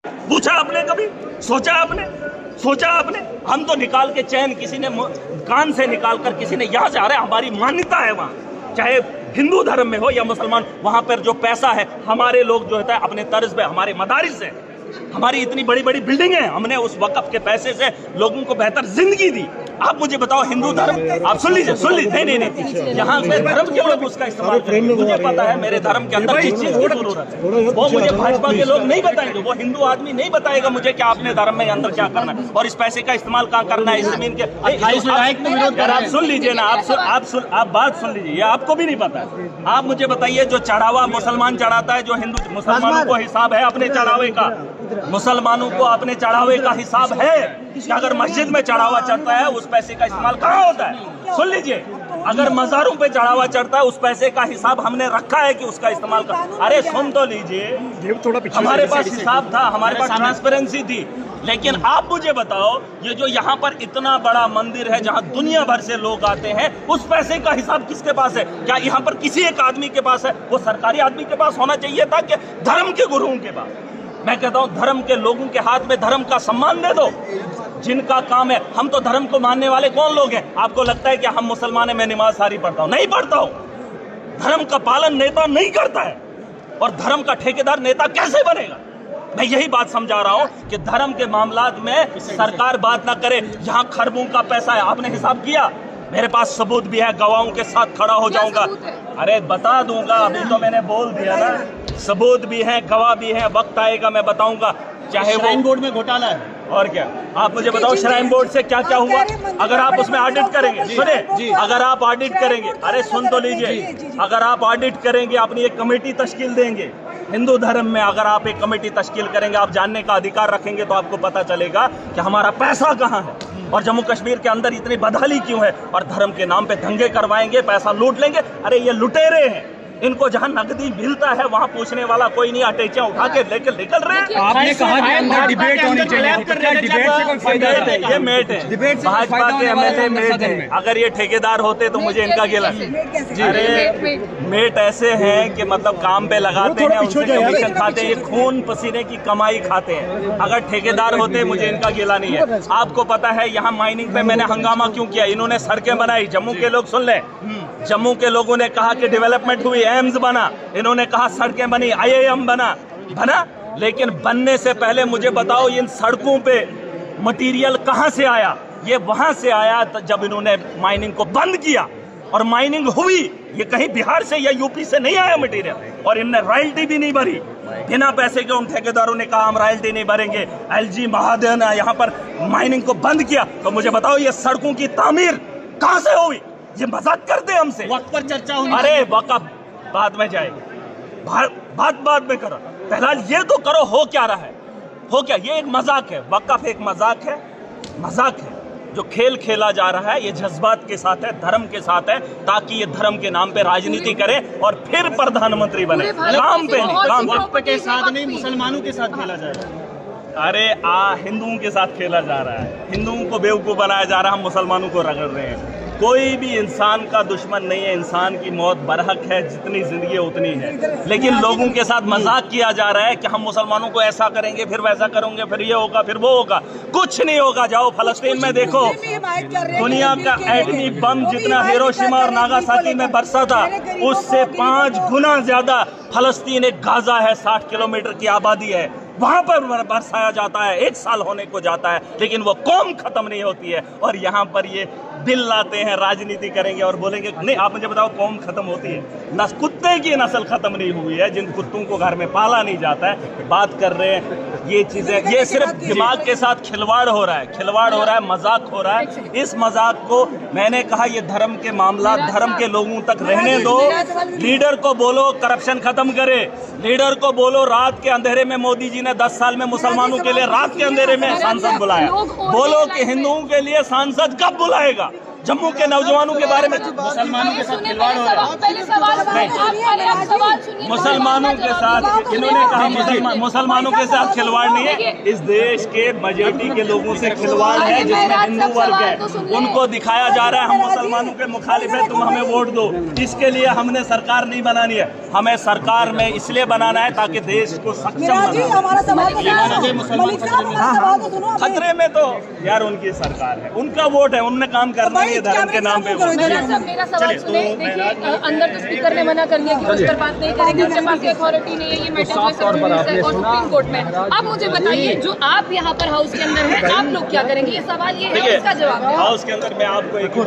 पूछा आपने कभी? सोचा आपने? हम तो निकाल के चैन किसी ने कान से निकाल कर किसी ने यहाँ से, अरे हमारी मान्यता है वहाँ, चाहे हिंदू धर्म में हो या मुसलमान, वहां पर जो पैसा है हमारे लोग जो होता है अपने तर्ज पे, हमारे मदारिस है, हमारी इतनी बड़ी बड़ी बिल्डिंग है, हमने उस वक़्फ के पैसे से लोगों को बेहतर जिंदगी दी। आप मुझे बताओ हिंदू धर्म, आप सुन लीजिए, नहीं, यहाँ पे धर्म के लोग उसका इस्तेमाल करेंगे। मुझे पता है मेरे धर्म के अंदर किस चीज की जरूरत है, वो मुझे भाजपा के लोग नहीं बताएंगे, वो हिंदू आदमी नहीं बताएगा मुझे कि आपने धर्म में अंदर क्या करना है और इस पैसे का इस्तेमाल कहाँ करना है। इस जमीन के आप सुन लीजिए ना, आप बात सुन लीजिए, ये आपको भी नहीं पता। आप मुझे बताइए, जो चढ़ावा मुसलमान चढ़ाता है, जो हिंदू, मुसलमानों को हिसाब है अपने चढ़ावे का, मुसलमानों को अपने चढ़ावे का हिसाब है कि अगर मस्जिद में चढ़ावा चढ़ता है उस पैसे का इस्तेमाल कहाँ होता है। सुन लीजिए, अगर मज़ारों पे चढ़ावा चढ़ता है उस पैसे का हिसाब हमने रखा है कि उसका इस्तेमाल कर, अरे सुन तो लीजिए, हमारे पास हिसाब था, हमारे पास ट्रांसपेरेंसी थी। लेकिन आप मुझे बताओ, ये जो यहाँ पर इतना बड़ा मंदिर है जहाँ दुनिया भर से लोग आते हैं, उस पैसे का हिसाब किसके पास है? क्या यहाँ पर किसी एक आदमी के पास है? वो सरकारी आदमी के पास होना चाहिए था कि धर्म के गुरुओं के पास? मैं कहता हूं धर्म के लोगों के हाथ में धर्म का सम्मान दे दो, जिनका काम है। हम तो धर्म को मानने वाले कौन लोग हैं? आपको लगता है कि हम मुसलमान हैं, मैं नमाज सारी पढ़ता हूं? नहीं पढ़ता हूं। धर्म का पालन नेता नहीं करता है, और धर्म का ठेकेदार नेता कैसे बनेगा? मैं यही बात समझा रहा हूं कि धर्म के मामलात में सरकार बात ना करे। यहां खरबों का पैसा है, आपने हिसाब किया? मेरे पास सबूत भी है, गवाहों के साथ खड़ा हो जाऊंगा। अरे बता दूंगा, अभी तो मैंने बोल दिया ना, सबूत भी है, गवाह भी है, वक्त आएगा मैं बताऊंगा। चाहे वो बोर्ड में घोटाला है और क्या, आप मुझे बताओ श्राइन बोर्ड से क्या क्या हुआ? अगर आप उसमें ऑडिट करेंगे, सुने, अगर आप ऑडिट करेंगे, अरे सुन तो लीजिए, अगर आप ऑडिट करेंगे, अपनी एक कमेटी तश्कील देंगे हिंदू धर्म में, अगर आप एक कमेटी तश्कील करेंगे, आप जानने का अधिकार रखेंगे, तो आपको पता चलेगा कि हमारा पैसा कहाँ है और जम्मू कश्मीर के अंदर इतनी बदहाली क्यों है। और धर्म के नाम पे दंगे करवाएंगे, पैसा लूट लेंगे। अरे ये लुटेरे हैं, इनको जहां नकदी मिलता है वहां पूछने वाला कोई नहीं, अटैचियां उठा के लेकर निकल रहे हैं। आपने कहा कि अंदर डिबेट होनी चाहिए, डिबेट से कोई फायदा है? ये मेट है, भाजपा के एमएलए मेट है। अगर ये ठेकेदार होते तो मुझे इनका गिला। अरे मेट ऐसे हैं कि मतलब काम पे लगाते हैं, उनसे कमीशन खाते हैं, ये खून पसीने की कमाई खाते हैं। अगर ठेकेदार होते मुझे इनका गिला नहीं है। आपको पता है यहाँ माइनिंग पे मैंने हंगामा क्यों किया? इन्होंने सड़कें बनाई, जम्मू के लोग सुन ले, जम्मू के लोगों ने कहा कि डेवलपमेंट हुई, एम्स बना, इन्होंने कहा सड़कें बनी, IIM बना, लेकिन बनने से पहले मुझे बताओ इन सड़कों पे मटेरियल कहां से आया? ये वहां से आया जब इन्होंने माइनिंग को बंद किया, और माइनिंग हुई, ये कहीं बिहार से या यूपी से नहीं आया मटेरियल, और इनने रॉयल्टी भी नहीं भरी। बिना पैसे के उन ठेकेदारों ने कहा हम रॉयल्टी नहीं भरेंगे। LG महाजन ने यहाँ पर माइनिंग को बंद किया। तो मुझे बताओ ये सड़कों की तामीर कहां से हुई? ये मजाक करते हमसे। वक्त पर चर्चा होनी, अरे वक़्फ़ बाद में जाएगी, बात बाद में करो, फिलहाल ये तो करो हो क्या रहा है, हो क्या? ये एक मजाक है, वक़्फ़ एक मजाक है। जो खेल खेला जा रहा है ये जज्बात के साथ है, धर्म के साथ है, ताकि ये धर्म के नाम पे राजनीति करे और फिर प्रधानमंत्री बने। काम पे नहीं, काम वक्फ के साथ नहीं, मुसलमानों के साथ खेला जाएगा। अरे हिंदुओं के साथ खेला जा रहा है, हिंदुओं को बेवकूफ़ बनाया जा रहा है, हम मुसलमानों को रगड़ रहे हैं। कोई भी इंसान का दुश्मन नहीं है, इंसान की मौत बरहक है, जितनी जिंदगी उतनी है। लेकिन लोगों के साथ मजाक किया जा रहा है कि हम मुसलमानों को ऐसा करेंगे, फिर वैसा करेंगे, फिर ये होगा, फिर वो होगा। कुछ नहीं होगा। जाओ फलस्तीन में देखो, दुनिया का एटमी बम जितना हिरोशिमा और नागासाकी में बरसा था, उससे 5 गुना ज्यादा फलस्तीन एक गाजा है, 60 किलोमीटर की आबादी है, वहां पर बरसाया जाता है, 1 साल होने को जाता है, लेकिन वो कौम खत्म नहीं होती है। और यहाँ पर ये बिल लाते हैं, राजनीति करेंगे और बोलेंगे नहीं। आप मुझे बताओ कौम खत्म होती है? कुत्ते की नस्ल खत्म नहीं हुई है, जिन कुत्तों को घर में पाला नहीं जाता है। बात कर रहे हैं ये चीजें, ये सिर्फ दिमाग के साथ खिलवाड़ हो रहा है, मजाक हो रहा है। इस मजाक को मैंने कहा ये धर्म के मामला धर्म के लोगों तक रहने दो। लीडर को बोलो करप्शन खत्म करे, लीडर को बोलो रात के अंधेरे में मोदी जी ने 10 साल में मुसलमानों के लिए रात के अंधेरे में सांसद बुलाया, बोलो कि हिंदुओं के लिए सांसद कब बुलाएगा? जम्मू के नौजवानों के बारे में मुसलमानों के साथ खिलवाड़ हो रहा है। पहले सवाल सुनिए। मुसलमानों के साथ इन्होंने कहा मुसलमानों के साथ खिलवाड़ नहीं है, इस देश के मेजॉरिटी के लोगों से खिलवाड़ है जिसमें हिंदू वर्ग है। उनको दिखाया जा रहा है हम मुसलमानों के मुखालिफ है, तुम हमें वोट दो। इसके लिए हमने सरकार नहीं बनानी है, हमें सरकार में इसलिए बनाना है ताकि देश को सक्षम बनाना। खतरे में तो यार उनकी सरकार है, उनका वोट है, उन्होंने काम करना है धर्म के नाम पे। मेरा सवाल सुने। देखिए अंदर तो स्पीकर ने मना कर दिया कि उस पर बात नहीं करेंगे, उनके पास अथॉरिटी नहीं है, ये मैटर जो है और सुप्रीम कोर्ट में। अब मुझे बताइए, जो आप यहाँ पर हाउस के अंदर हैं, आप लोग क्या करेंगे? ये सवाल ये है, इसका जवाब हाउस के अंदर मैं आपको एक